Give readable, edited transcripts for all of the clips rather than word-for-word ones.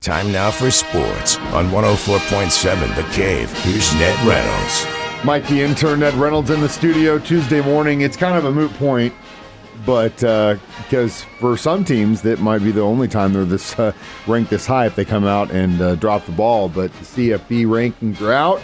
Time now for sports on 104.7 The Cave. Here's Ned Reynolds. Mike, the intern, Ned Reynolds in the studio Tuesday morning. It's kind of a moot point, but because for some teams, that might be the only time they're this ranked this high if they come out and drop the ball. But the CFB rankings are out.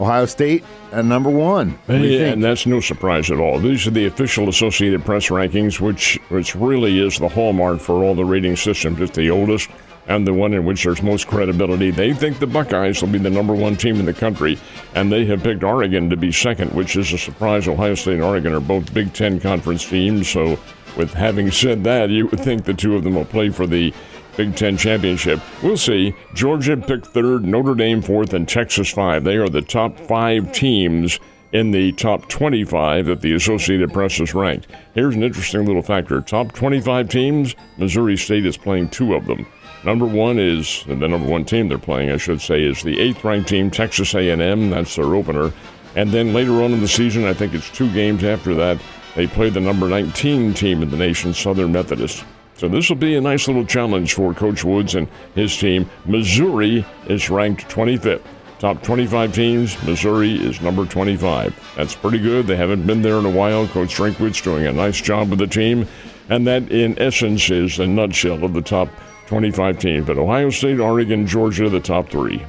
Ohio State at number one. And that's no surprise at all. These are the official Associated Press rankings, which really is the hallmark for all the rating systems. It's the oldest and the one in which there's most credibility. They think the Buckeyes will be the number one team in the country, and they have picked Oregon to be second, which is a surprise. Ohio State and Oregon are both Big Ten conference teams, so with having said that, you would think the two of them will play for the Big Ten championship. We'll see. Georgia picked third, Notre Dame fourth, and Texas 5. They are the top 5 teams in the top 25 that the Associated Press has ranked. Here's an interesting little factor. Top 25 teams, Missouri State is playing 2 of them. The number one team they're playing, I should say, is the 8th-ranked team, Texas A&M. That's their opener. And then later on in the season, I think it's 2 games after that, they play the number 19 team in the nation, Southern Methodist. So this will be a nice little challenge for Coach Woods and his team. Missouri is ranked 25th. Top 25 teams, Missouri is number 25. That's pretty good. They haven't been there in a while. Coach Drinkwitz doing a nice job with the team. And that, in essence, is a nutshell of the top 25 teams. But Ohio State, Oregon, Georgia, the top 3.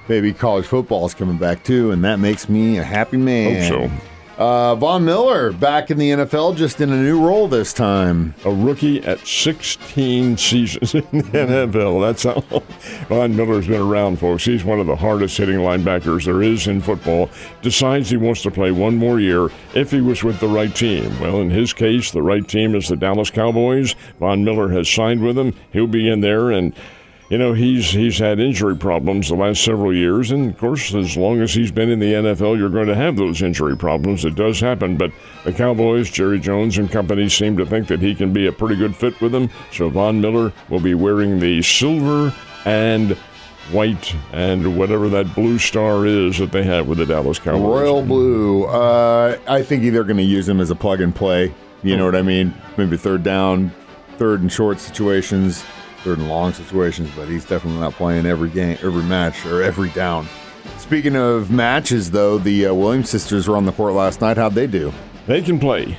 Baby, college football is coming back, too, and that makes me a happy man. Hope so. Von Miller back in the NFL, just in a new role this time. A rookie at 16 seasons in the NFL. That's how Von Miller's been around, folks. He's one of the hardest-hitting linebackers there is in football. Decides he wants to play one more year if he was with the right team. Well, in his case, the right team is the Dallas Cowboys. Von Miller has signed with them. He'll be in there, and you know, he's had injury problems the last several years, and, of course, as long as he's been in the NFL, you're going to have those injury problems. It does happen, but the Cowboys, Jerry Jones and company, seem to think that he can be a pretty good fit with them, so Von Miller will be wearing the silver and white and whatever that blue star is that they have with the Dallas Cowboys. Royal blue. I think they're going to use him as a plug-and-play. You know what I mean? Maybe third down, third and short situations, third and long situations, but he's definitely not playing every game, every match, or every down. Speaking of matches, though, the Williams sisters were on the court last night. How'd they do? They can play.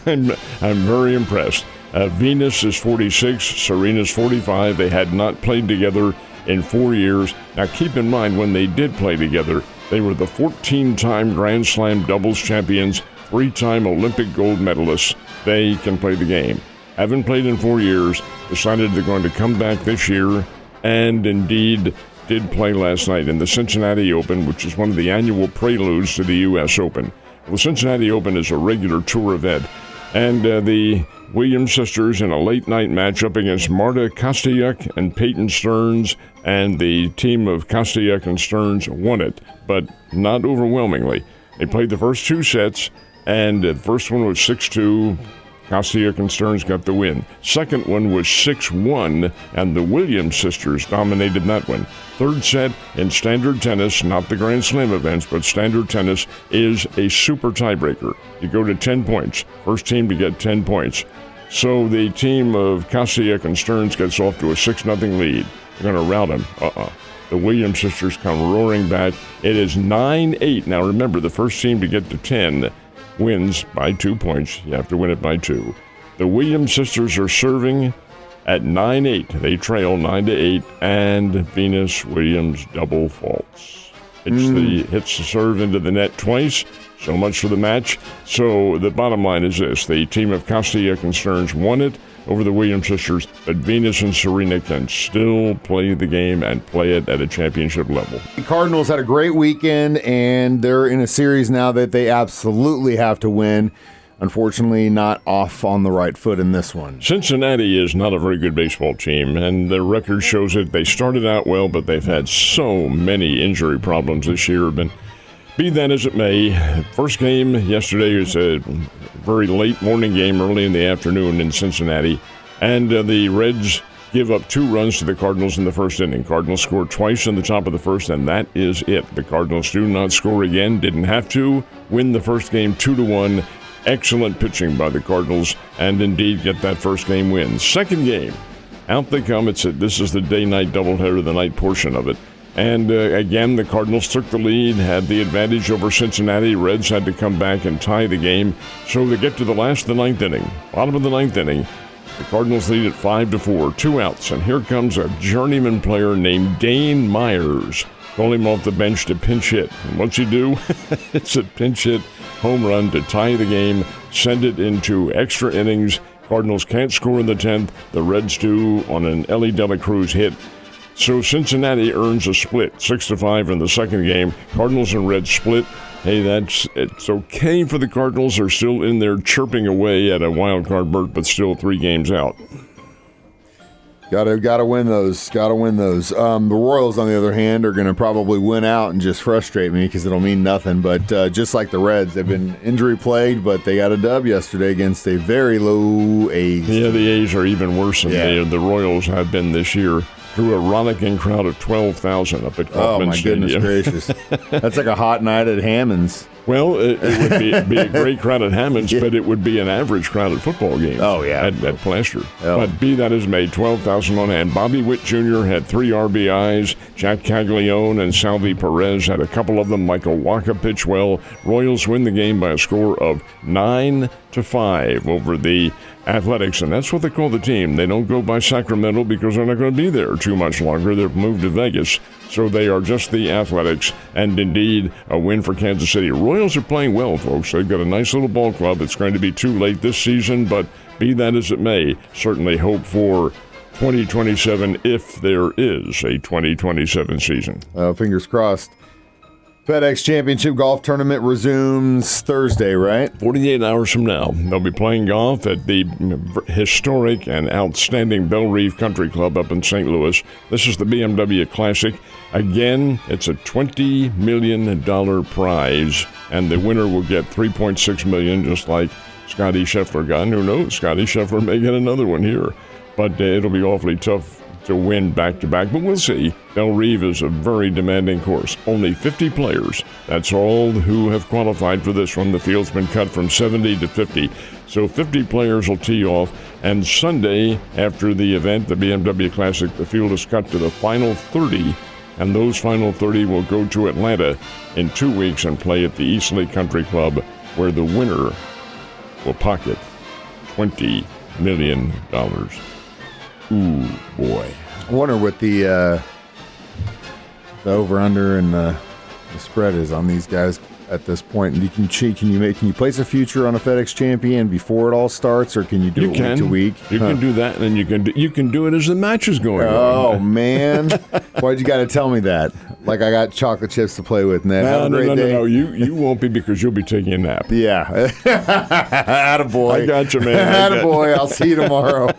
I'm very impressed. Venus is 46, Serena's 45. They had not played together in 4 years. Now, keep in mind, when they did play together, they were the 14-time Grand Slam doubles champions, 3-time Olympic gold medalists. They can play the game. Haven't played in 4 years, decided they're going to come back this year, and indeed did play last night in the Cincinnati Open, which is one of the annual preludes to the U.S. Open. Well, the Cincinnati Open is a regular tour event, and the Williams sisters in a late-night matchup against Marta Kostyuk and Peyton Stearns, and the team of Kostyuk and Stearns won it, but not overwhelmingly. They played the first 2 sets, and the first one was 6-2. Kostyuk and Stearns got the win. Second one was 6-1, and the Williams sisters dominated that one. Third set in standard tennis, not the Grand Slam events, but standard tennis, is a super tiebreaker. You go to 10 points. First team to get 10 points. So the team of Kostyuk and Stearns gets off to a 6-0 lead. They're going to rout them. The Williams sisters come roaring back. It is 9-8. Now remember, the first team to get to 10 wins by 2 points. You have to win it by 2. The Williams sisters are serving at 9-8. They trail 9-8, and Venus Williams double faults. Hits the serve into the net twice. So much for the match. So the bottom line is this. The team of Kostyuk and Stearns won it over the Williams sisters, but Venus and Serena can still play the game and play it at a championship level. The Cardinals had a great weekend, and they're in a series now that they absolutely have to win. Unfortunately, not off on the right foot in this one. Cincinnati is not a very good baseball team, and their record shows it. They started out well, but they've had so many injury problems this year. Be that as it may, first game yesterday was a very late morning game, early in the afternoon in Cincinnati, and the Reds give up 2 runs to the Cardinals in the first inning. Cardinals scored twice in the top of the first, and that is it. The Cardinals do not score again, didn't have to, win the first game 2-1. Excellent pitching by the Cardinals, and indeed get that first game win. Second game, Out they come. This is the day-night doubleheader, the night portion of it. And again, the Cardinals took the lead, had the advantage over Cincinnati. Reds had to come back and tie the game. So they get to the last of the ninth inning, bottom of the ninth inning. The Cardinals lead at 5-4, 2 outs. And here comes a journeyman player named Dane Myers. Call him off the bench to pinch hit. And what's he do? It's a pinch hit home run to tie the game, send it into extra innings. Cardinals can't score in the 10th. The Reds do on an Ellie De La Cruz hit. So Cincinnati earns a split, 6-5 in the second game. Cardinals and Reds split. Hey, it's okay for the Cardinals. They're still in there chirping away at a wild card berth, but still 3 games out. Gotta win those. Gotta win those. The Royals, on the other hand, are going to probably win out and just frustrate me because it'll mean nothing. But just like the Reds, they've been injury plagued, but they got a dub yesterday against a very low A's. Yeah, the A's are even worse than the Royals have been this year. Drew a rollicking crowd of 12,000 up at Kauffman Stadium. Oh, my goodness gracious. That's like a hot night at Hammond's. Well, it would be a great crowd at Hammond's, but it would be an average crowd at football games. Oh, yeah. At Plaster. Oh. But be that as may, 12,000 on hand. Bobby Witt Jr. had 3 RBIs. Jack Caglione and Salvi Perez had a couple of them. Michael Waka pitched well. Royals win the game by a score of 9-5 over the Athletics, and that's what they call the team. They don't go by Sacramento because they're not going to be there too much longer. They've moved to Vegas, so they are just the Athletics, and indeed a win for Kansas City. Royals are playing well, folks. They've got a nice little ball club. It's going to be too late this season, but be that as it may, certainly hope for 2027 if there is a 2027 season. Fingers crossed. FedEx Championship Golf Tournament resumes Thursday, right? 48 hours from now. They'll be playing golf at the historic and outstanding Belle Reve Country Club up in St. Louis. This is the BMW Classic. Again, it's a $20 million prize, and the winner will get $3.6 million, just like Scotty Scheffler got. And who knows, Scotty Scheffler may get another one here. But it'll be awfully tough to win back-to-back, but we'll see. Belle Reve is a very demanding course. Only 50 players. That's all who have qualified for this one. The field's been cut from 70 to 50. So 50 players will tee off, and Sunday, after the event, the BMW Classic, the field is cut to the final 30, and those final 30 will go to Atlanta in 2 weeks and play at the Eastleigh Country Club, where the winner will pocket $20 million. Ooh, boy. I wonder what the over-under and the spread is on these guys at this point. And can you place a future on a FedEx champion before it all starts, or can you do it week to week? You can do that, and then you can do it as the match is going on. Oh, man. Why'd you got to tell me that? Like I got chocolate chips to play with, Ned. Have a great day. No. You won't be because you'll be taking a nap. Yeah. Attaboy. I got you, man. Attaboy. I'll see you tomorrow.